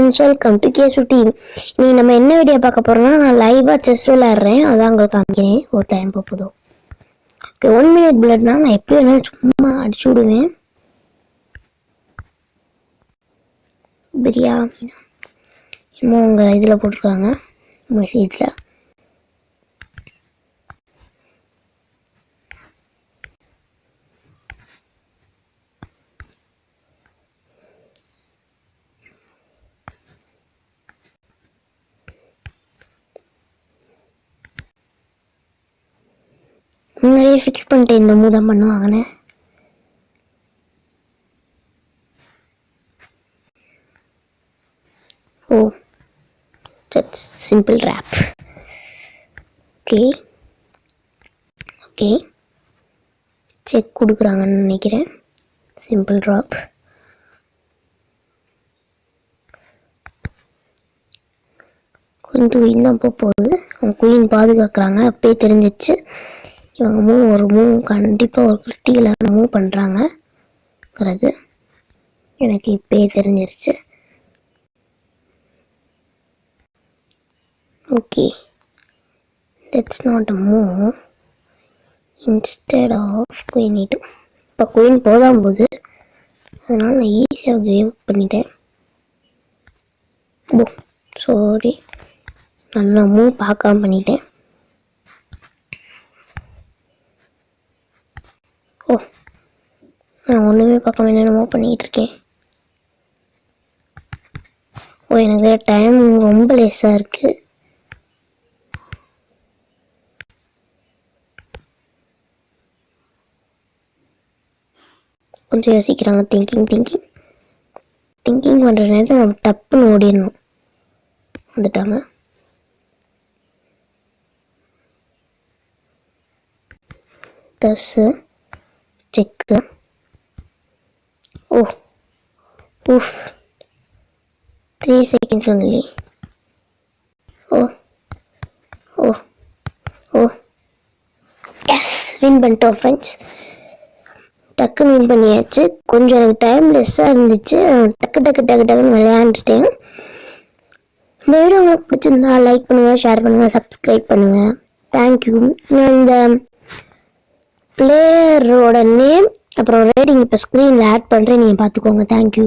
Friends, welcome to கேசு team. நீ நம்ம என்ன வீடியோ பார்க்க போறோம்னா, நான் லைவா செஸ் விளையாடுறேன், அதான் உங்களுக்கு காமிக்கிறேன். ஒரு டைம் போதும். ஓகே, 1 minute பிளட்னா நான் எப்படி வேணாலும் சும்மா அடிச்சு விடுவேன். பிரியாணி இன்னும் உங்க இதில் போட்டிருக்காங்க மெசேஜில். முன்னாடியே ஃபிக்ஸ் பண்ணிட்டேன் இந்த மூவ் தான் பண்ணுவாங்கன்னு. Oh, just simple trap. Okay okay, check கொடுக்குறாங்கன்னு நினைக்கிறேன். Simple trap. Queen to win தான் போகுது. அவங்க குயின் பாதுகாக்கிறாங்க. அப்பயே தெரிஞ்சிச்சு இவங்க ஒரு மூவ் கண்டிப்பாக ஒரு கிரிட்டிக்கலான மூவ் பண்ணுறாங்கங்கிறது எனக்கு இப்பயே தெரிஞ்சிருச்சு. Okay, that's not a move. Instead of queen E2. இப்போ குயின் போதான் போகுது, அதனால் நான் ஈஸியாக கேவ் பண்ணிட்டேன். ஓ சாரி, நல்ல மூவ் பார்க்காம பண்ணிட்டேன். ஓ, நான் ஒன்றுமே பார்க்காம என்னென்னமோ பண்ணிகிட்டு இருக்கேன். ஓ, எனக்கு டைம் ரொம்ப லேஸாக இருக்குது. கொஞ்சம் யோசிக்கிறாங்க. திங்கிங் பண்ணுற நேரத்தில் நம்ம டப்புன்னு ஓடிடணும். வந்துட்டாங்க. தஸ்ஸு செக்கு. ஓ ஊஃப், 3 seconds only. ஓ ஓ ஓ எஸ், வின் பண்ணிட்டோம் ஃப்ரெண்ட்ஸ். டக்குன்னு வின் பண்ணியாச்சு. கொஞ்சம் எனக்கு டைம் லெஸ்ஸாக இருந்துச்சு. டக்குன்னு விளையாண்டுட்டேன். இந்த வீடியோ உங்களுக்கு பிடிச்சிருந்தா லைக் பண்ணுங்கள், ஷேர் பண்ணுங்கள், சப்ஸ்கிரைப் பண்ணுங்கள். தேங்க்யூ. நான் இந்த பிளேயரோட நேம் அப்புறம் ரேட்டிங் இப்போ ஸ்க்ரீனில் ஆட் பண்ணுறேன், நீங்கள் பார்த்துக்கோங்க. தேங்க்யூ.